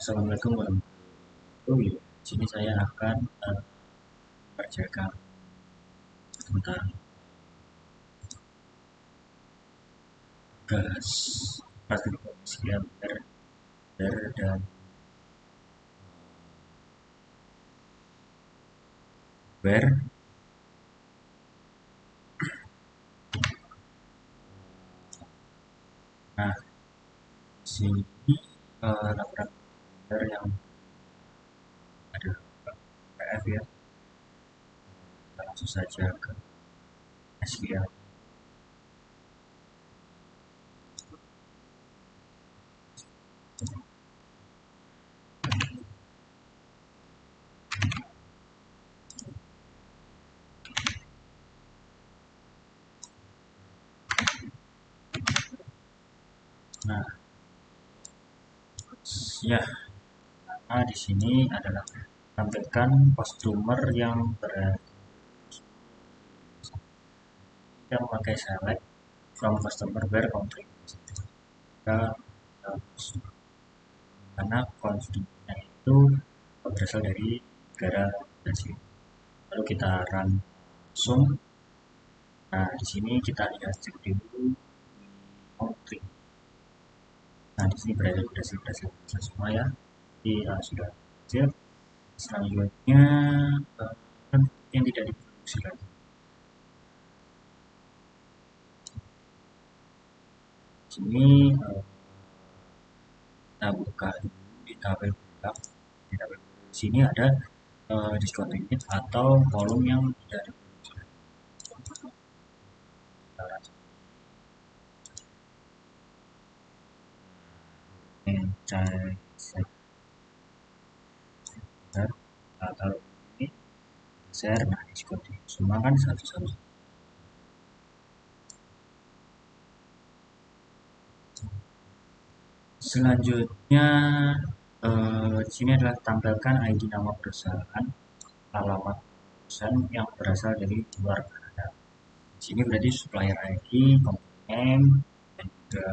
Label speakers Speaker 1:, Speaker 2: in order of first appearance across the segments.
Speaker 1: Assalamualaikum warahmatullahi wabarakatuh. Di sini saya akan memperjakan tentang gas partikel dan where. Nah, di sini laporan yang ada PF ya. Kita langsung saja ke SQL. Nah, ya, di sini adalah tampilkan customer yang memakai select from customer where country. Kita karena konstruksinya itu berasal dari negara Brazil. Lalu kita run langsung. Nah, di sini kita lihat cek dulu country. Nah, di sini Brazil semua ya. Jadi sudah cek. Selanjutnya yang tidak diproduksi lagi. Di sini kita buka di tabel buka. Di tabel sini ada discontinued atau kolom yang tidak diproduksi. Kalau ini share, nah discontinued semua kan satu-satu. Selanjutnya di sini adalah tampilkan ID nama perusahaan, alamat perusahaan yang berasal dari luar Kanada. Di sini berarti supplier ID, komponen, dan juga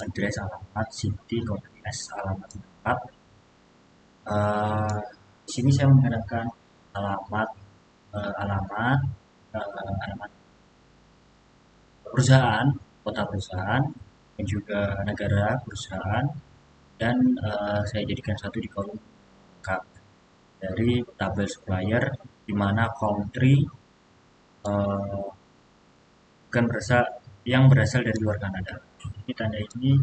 Speaker 1: address, alamat, city, komunitas, alamat tempat. Di sini saya menggunakan alamat perusahaan, kota perusahaan, dan juga negara perusahaan, dan saya jadikan satu di kolom lengkap dari tabel supplier di mana country bukan berasal dari luar Kanada. Ini tanda ini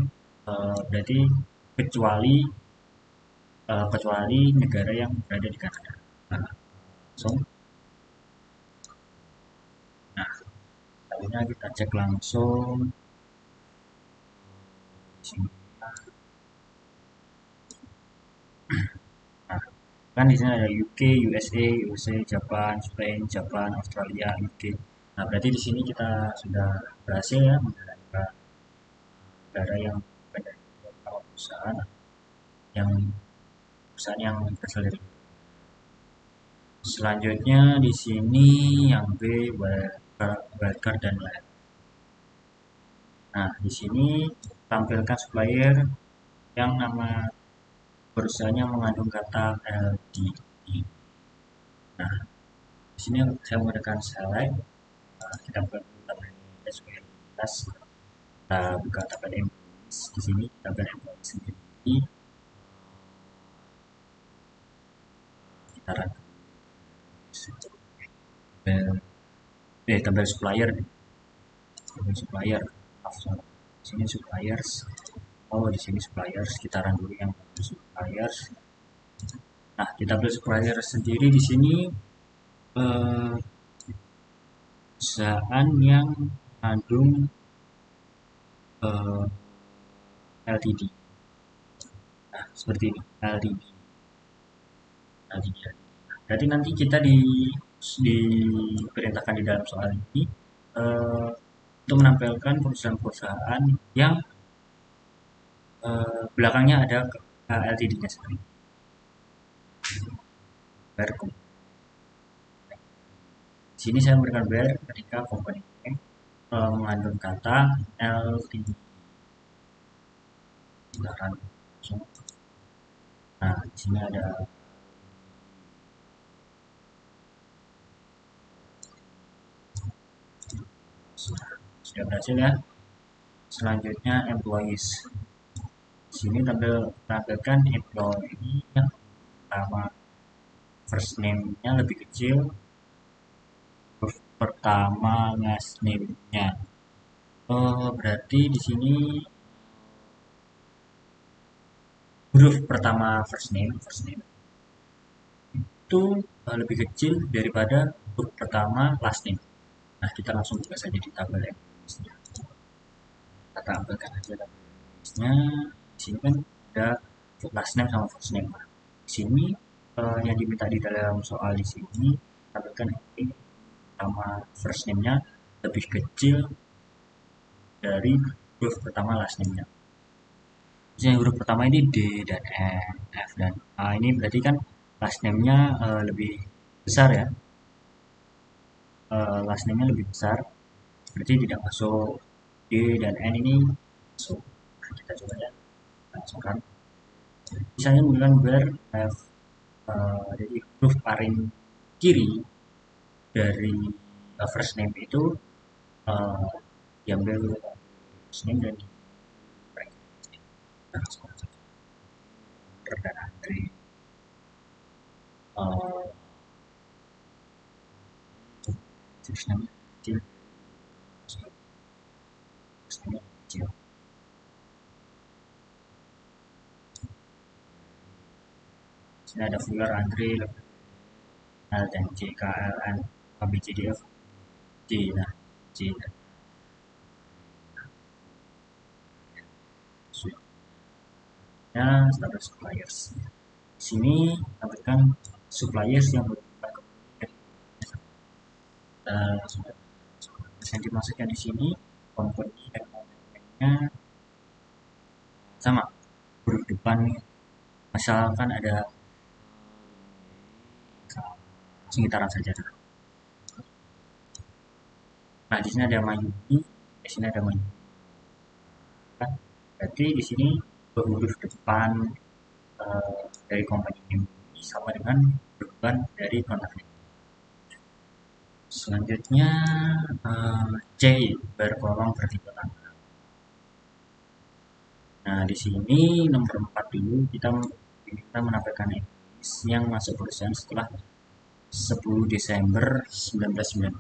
Speaker 1: berarti kecuali negara yang berada di Kanada. Nah, selanjutnya kita cek langsung di sini. Nah, kan di sini ada UK, USA, Japan, Spain, Japan, Australia, UK. Nah, berarti di sini kita sudah berhasil ya menggunakan negara yang berada di perusahaan yang berasal dari. Selanjutnya di sini yang B wildcard dan lain. Nah, di sini tampilkan supplier yang nama perusahaannya mengandung kata LTD. Nah, di sini saya menggunakan select. Kita buka tabel SQL plus. Kita buka tabel employees. Di sini tabel employees sendiri. Kita run tabel supplier. Tabel supplier. Di sini suppliers. Oh, di sini suppliers. Kita run dulu yang suppliers. Nah, di tabel supplier sendiri di sini perusahaan yang mengandung LTD. Nah, seperti ini, LTD. Jadi nanti kita diperintahkan di dalam soal ini untuk menampilkan perusahaan-perusahaan yang belakangnya ada LTD-nya sendiri. Di sini saya memberikan where ketika komponen mengandung kata LTD. Nah, di sini ada sudah berhasil ya. Selanjutnya employees. Di sini tampilkan employee yang pertama, first name-nya lebih kecil, huruf pertama last name-nya. Oh, berarti di sini huruf pertama first name itu lebih kecil daripada huruf pertama last name. Nah, kita langsung buka saja di tabel ya. Kita tampilkan aja tabelnya. Di sini kan ada last name sama first name. Nah, di sini yang diminta di dalam soal di sini tampilkan ini pertama first name-nya lebih kecil dari huruf pertama last name-nya. Yang huruf pertama ini D dan E, F dan A ini berarti kan last name-nya lebih besar ya. Last name-nya lebih besar, berarti tidak masuk. D dan N ini masuk. Nah, kita coba ya, masukkan. Misalnya menggunakan where F, jadi huruf paling kiri dari first name itu uh, diambil first name dan dan Andre. First name kecil, first name kecil. Sini ada Fuller, Andre, L dan J, K, L, N, A, B, C, D, F, J. Nah, J. Ya, status suppliers. Di sini tampilkan suppliers yang berhubungan yang dimasukkan di sini company dan komponennya sama huruf depan, asalkan ada singkatan saja. Nah, di sini ada Mayumi, di sini ada Mayumi. Kan? Berarti di sini huruf depan dari company name sama dengan huruf depan dari product name. Selanjutnya C, berkolom vertikal tanggal. Nah, di sini nomor 4 dulu kita menampilkan yang masuk perusahaan setelah 10 Desember 1990.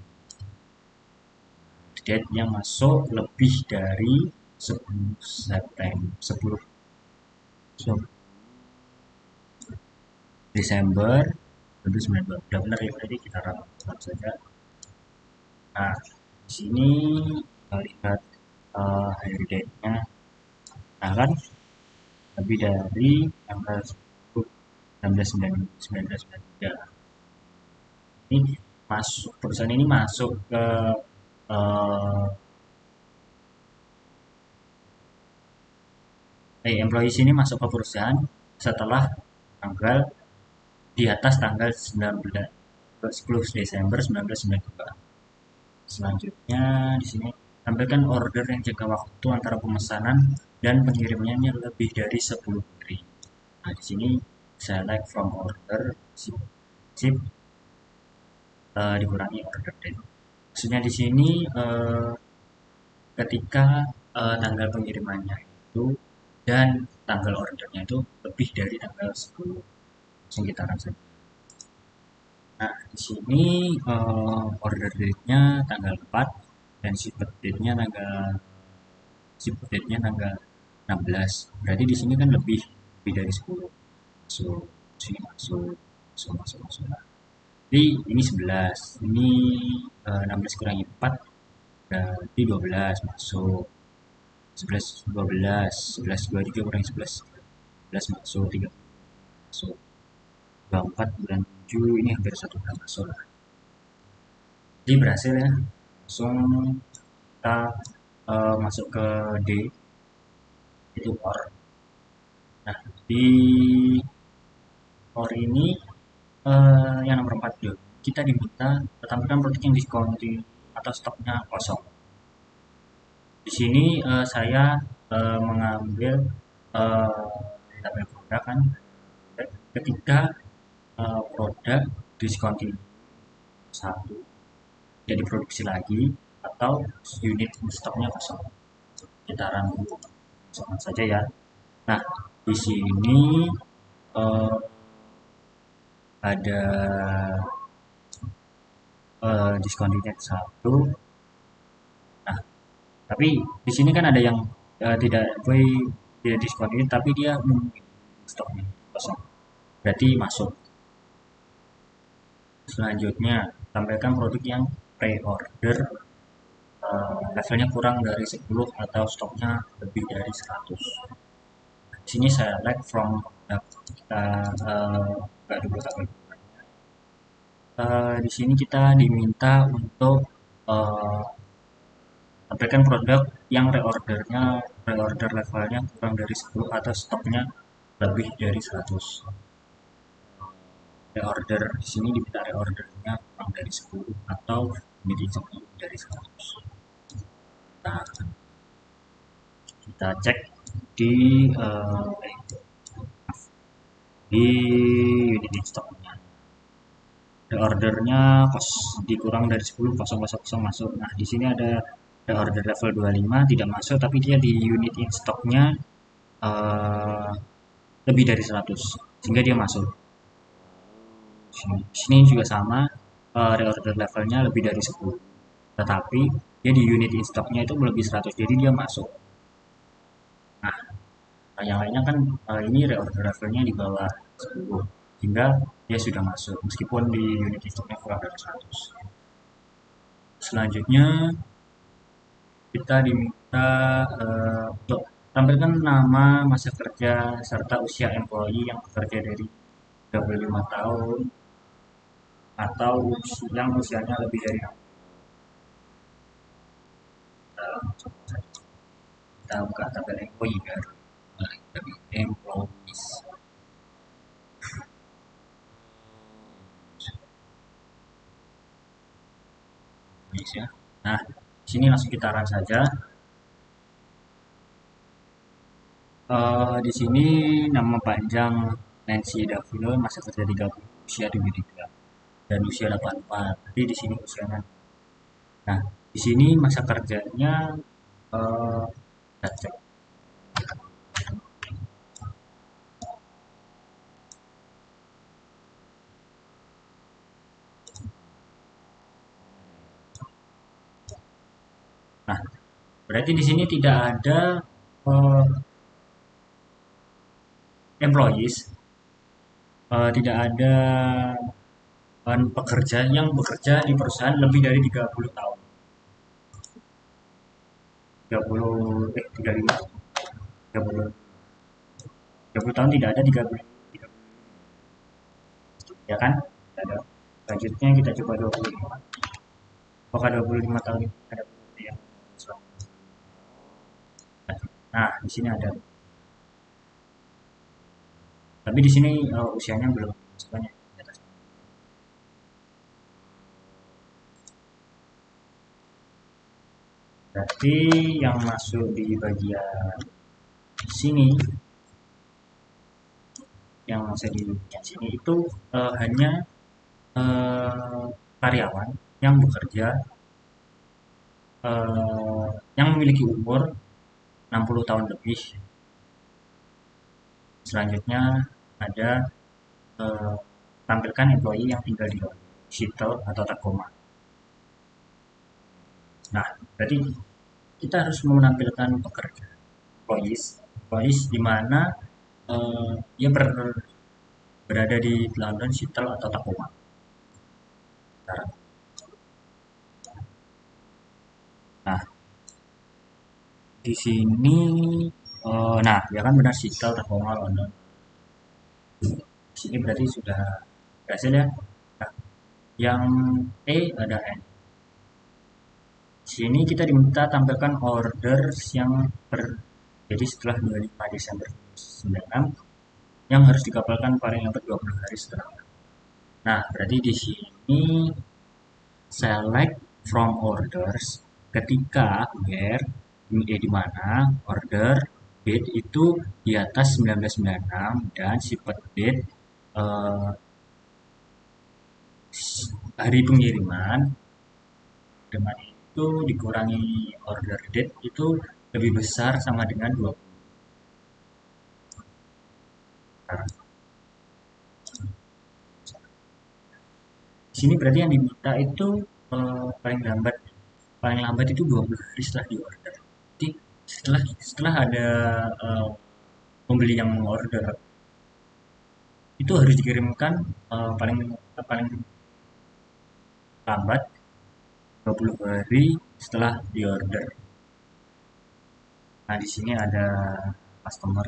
Speaker 1: Date yang masuk lebih dari 10 September 10 Desember 1990. Udah benar ya, tadi kita rapat saja. Nah, di sini kita lihat hire date-nya. Nah, kan lebih dari tanggal 10 1993. Ini masuk, perusahaan ini masuk ke employees ini masuk ke perusahaan setelah tanggal di atas tanggal 19 10 Desember 1992. Selanjutnya di sini tampilkan order yang jangka waktu antara pemesanan dan pengirimannya lebih dari 10 hari. Nah, di sini select from order ship dikurangi order date. Maksudnya di sini ketika tanggal pengirimannya itu dan tanggal ordernya itu lebih dari tanggal 10 sekitaran saja. Nah, di sini order date-nya tanggal 4 dan ship date-nya tanggal 16. Berarti di sini kan lebih dari 10. So, sini masuk. Jadi ini 11. Ini 16 kurangi 4 berarti 12 masuk. 11 12 11 23 kurangi 11 11 masuk, 3 masuk, 24 bulan 7 ini hampir 1 bulan masuk. Jadi berhasil ya, langsung kita masuk ke D, itu OR. Nah, di OR ini yang nomor 4 dulu, kita diminta tampilkan produk yang diskonti atau stoknya kosong. Di sini saya mengambil tabel produk kan, ketika produk discontinue satu jadi produksi lagi atau unit stoknya kosong. Kita run dulu sama saja ya. Nah, di sini uh, ada discontinued satu. Nah, tapi di sini kan ada yang tidak boleh tidak discontinued tapi dia stoknya kosong. Berarti masuk. Selanjutnya, tampilkan produk yang pre-order levelnya kurang dari 10 atau stoknya lebih dari 100. Di sini saya like from kita buka dulu tabel. Di sini kita diminta untuk tampilkan produk yang reorder levelnya kurang dari 10 atau stoknya lebih dari 100. Reorder di sini diminta reordernya kurang dari 10 atau unit stoknya lebih dari 100. Nah, kita cek di di unit stoknya. Reordernya dikurang dari 10 000 masuk. Nah, di sini ada reorder level 25 tidak masuk tapi dia di unit in stoknya lebih dari 100 sehingga dia masuk. Sini juga sama, reorder levelnya lebih dari 10 tetapi dia di unit in stoknya itu lebih 100 jadi dia masuk. Nah, yang lainnya kan ini reorder levelnya di bawah 10 hingga dia sudah masuk meskipun di unit in stoknya kurang dari 100. Selanjutnya kita diminta untuk tampilkan nama, masa kerja, serta usia employee yang bekerja dari 35 tahun atau yang usianya lebih dari 60. Kita buka tabel employee biar employees. Ya. Nah, sini langsung kita run saja. Di sini nama panjang Nancy Davino, masa kerja 30, usia 23 dan usia 84. Jadi di sini usianya. Nah, di sini masa kerjanya kita cek. Nah, berarti di sini tidak ada employees, tidak ada pekerja yang bekerja di perusahaan lebih dari 30 tahun. 35 30 30 tahun tidak ada 30 ya kan? Tidak ada. Selanjutnya kita coba 25. Apakah 25 tahun ini ada yang nah, di sini ada. Tapi di sini usianya belum sebanyak. Berarti yang masuk di bagian sini, yang masuk di bagian sini itu hanya karyawan yang bekerja yang memiliki umur 60 tahun lebih. Selanjutnya ada tampilkan employee yang tinggal di Seattle atau Tacoma. Nah, berarti kita harus menampilkan pekerja employees di mana dia berada di London, Seattle atau Tacoma. Nah, di sini, nah ya kan benar Seattle, Tacoma, London. Di sini berarti sudah berhasil ya. Nah, yang E ada N. Di sini kita diminta tampilkan orders yang jadi setelah 25 Desember 1996 yang harus dikapalkan paling lambat 20 hari setelah. Nah, berarti di sini select from orders ketika where di mana order date itu di atas 1996 dan shipment date eh, hari pengiriman dengan itu dikurangi order date itu lebih besar sama dengan 20. Di sini berarti yang diminta itu paling lambat itu 20 hari setelah di order. Jadi setelah ada eh, pembeli yang mengorder itu harus dikirimkan paling paling lambat 20 hari setelah di order. Nah, di sini ada customer.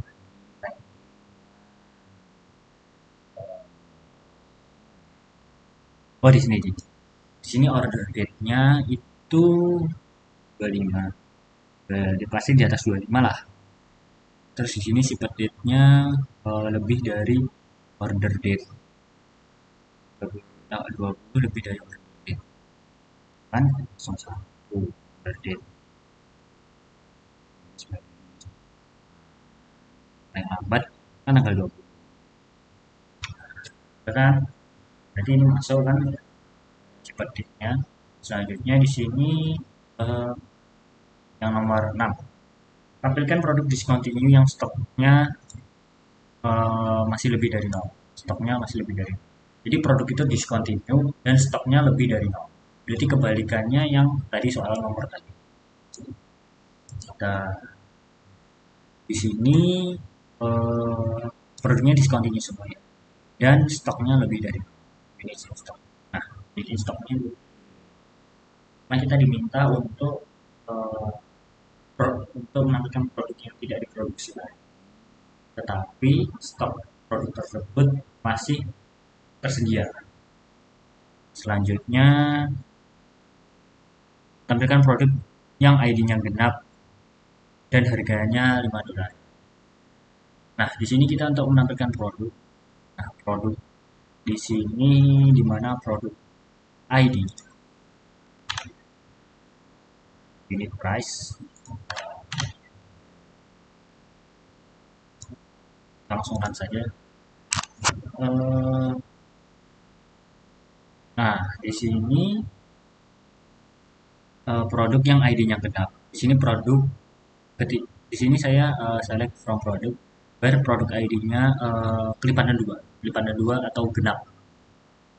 Speaker 1: Oh, di sini. Di sini order date-nya itu 25. Pasti di atas 25 lah. Terus di sini ship date-nya lebih dari order date. 20 lebih dari order date. Kan 01 order date. Paling lambat kan tanggal 20. Kan? Jadi ini masuk kan ship date-nya. Selanjutnya di sini eh, yang nomor 6. Tampilkan produk discontinue yang stoknya masih lebih dari nol. Stoknya masih lebih dari nol. Jadi produk itu discontinue dan stoknya lebih dari nol. Berarti kebalikannya yang tadi soal nomor tadi. Kita di sini produknya discontinue semuanya dan stoknya lebih dari unit stok. Nah, unit stoknya, nah kita diminta untuk eh, untuk menampilkan produk yang tidak diproduksi lagi. Tetapi stok produk tersebut masih tersedia. Selanjutnya, tampilkan produk yang ID-nya genap dan harganya $5. Nah, di sini kita untuk menampilkan produk. Nah, produk di sini di mana produk ID, unit price, langsungkan saja. Eh, Nah, di sini produk yang ID-nya genap. Di sini produk di sini saya select from produk where produk ID-nya kelipatan dua, atau genap.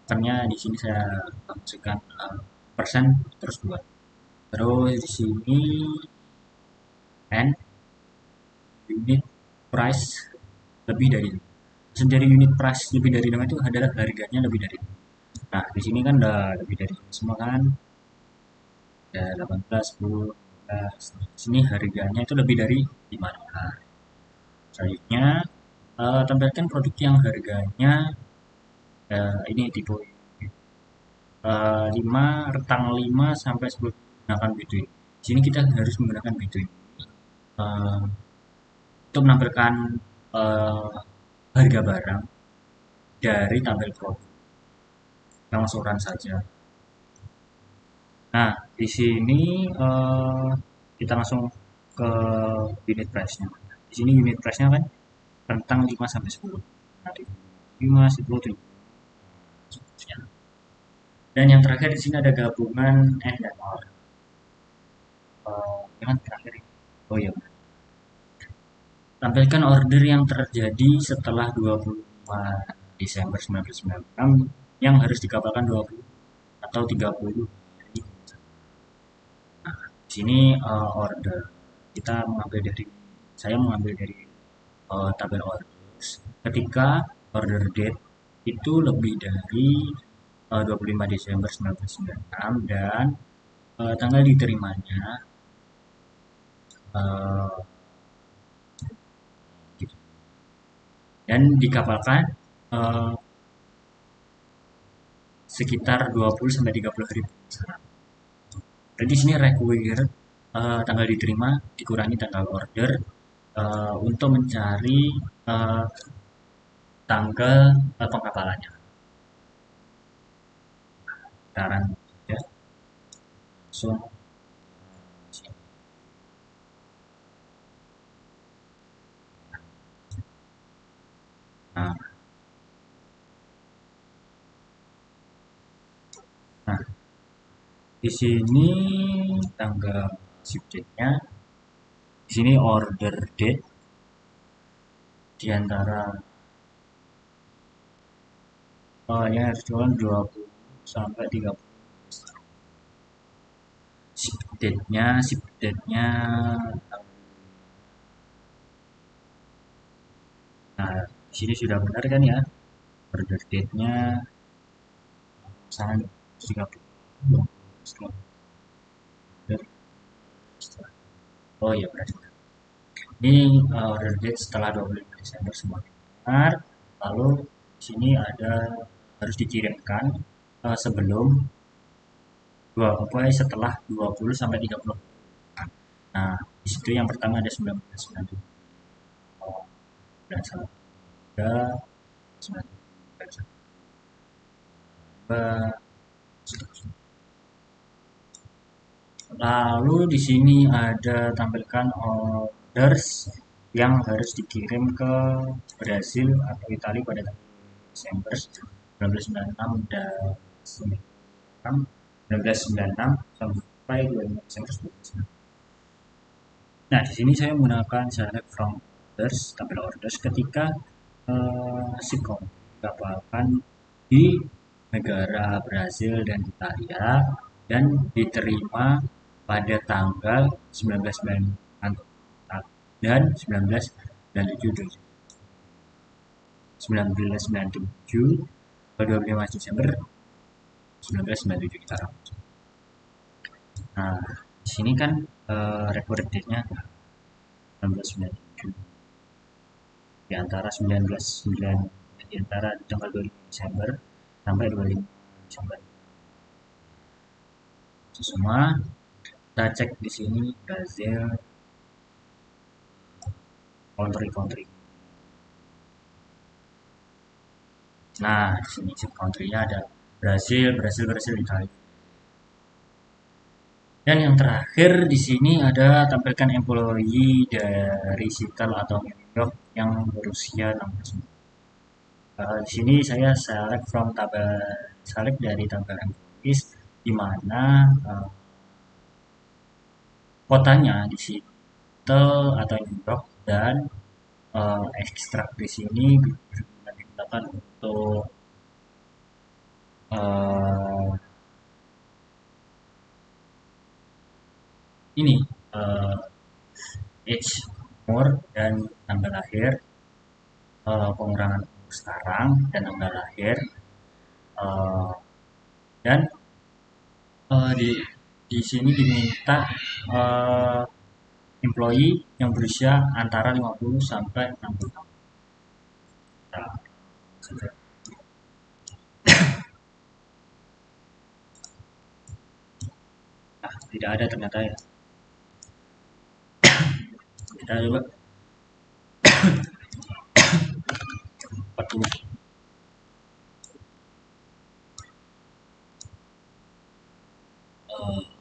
Speaker 1: Karena di sini saya masukkan persen terus dua. Terus di sini and unit price lebih dari. Maksud dari unit price lebih dari 5 itu adalah harganya lebih dari. Nah, di sini kan udah lebih dari semua kan. Ya 18, 10, 15. Di sini harganya itu lebih dari 5. Nah, selanjutnya tampilkan produk yang harganya ini tipe 5 rentang 5 sampai 10 menggunakan between. Di sini kita harus menggunakan between uh, untuk menampilkan uh, harga barang dari tabel produk yang langsung run saja. Nah, di sini kita langsung ke unit price-nya. Di sini unit price-nya kan rentang 5 sampai 10. Nah, 5, 10, 7. Dan yang terakhir di sini ada gabungan N dan OR. Yang terakhir ini. Oh iya. Tampilkan order yang terjadi setelah 25 Desember 1996 yang harus dikapalkan 20 atau 30 hari. Nah, di sini order kita mengambil dari saya mengambil dari tabel orders ketika order date itu lebih dari 25 Desember 1996 dan tanggal diterimanya uh, dan dikapalkan uh, sekitar 20 sampai 30 hari. Jadi di sini require tanggal diterima dikurangi tanggal order untuk mencari uh, tanggal pengkapalannya. Sekarang ya, so, nah, Di sini tanggal ship date-nya, di sini order date di antara ini harus jualan 20 sampai 30. Ship date-nya nah di sini sudah benar kan ya, order date-nya sangat 30. Oh iya benar. Ini order date setelah 25 Desember semua benar. Lalu di sini ada harus dikirimkan sebelum setelah 20 sampai 30. Nah, di situ yang pertama ada 1990. Oh, dan salah. Ada 19. Lalu di sini ada tampilkan orders yang harus dikirim ke Brasil atau Italia pada tanggal Desember 1996 dan 1996 sampai 25 Desember 1996. Nah, di sini saya menggunakan select from orders, tampil orders ketika si kapalkan di negara Brazil dan Italia dan diterima pada tanggal 1996 dan 1997 ke 25 Desember 1997 kita rambut. Nah, di sini kan record date-nya 1997 di antara 19 di antara tanggal 25 Desember sampai 25 Desember. Itu semua kita cek di sini Brazil country. Nah, di sini chip country-nya ada Brasil, Italia. Dan yang terakhir di sini ada tampilkan employee dari Seattle atau New York yang berusia 16 tahun. Di sini saya select dari tabel employees di mana kotanya di Seattle atau New York dan ekstrak di sini digunakan untuk uh, ini age, umur dan tanggal lahir, pengurangan umur sekarang dan tanggal lahir, uh, dan di sini diminta uh, employee yang berusia antara 50 sampai 60 tahun. Nah, tidak ada ternyata ya. Kita coba 40. Uh,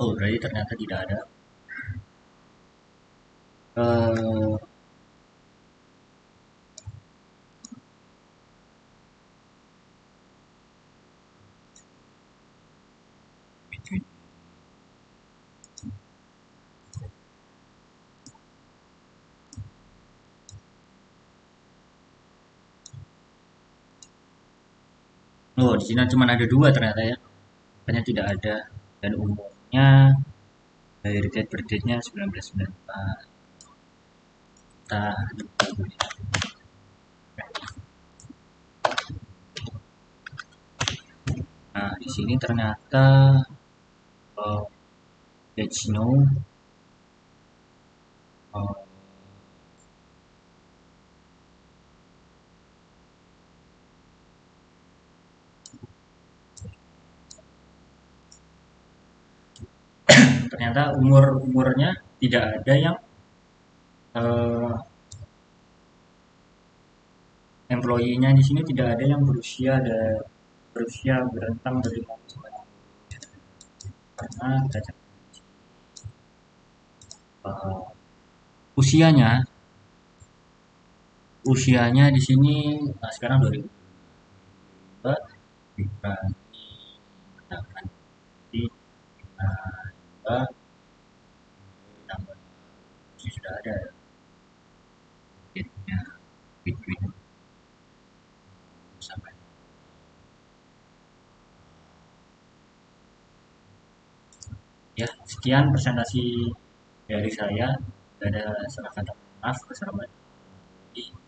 Speaker 1: Oh, berarti ternyata tidak ada. Uh, oh, di sini cuma ada dua ternyata ya. Makanya tidak ada dan umurnya dari date berdate-nya 1994. Nah, di sini ternyata uh, no uh, ternyata umurnya tidak ada yang uh, employee-nya di sini tidak ada yang berusia berusia berentang dari 0 sampai 6 karena cacat usianya usianya di sini sekarang 2002 dikurangi 8 jadi 2 tambah sudah ada hitnya between sampai ya sekian presentasi dari saya. Tidak ada salah kata maaf, wassalamualaikum.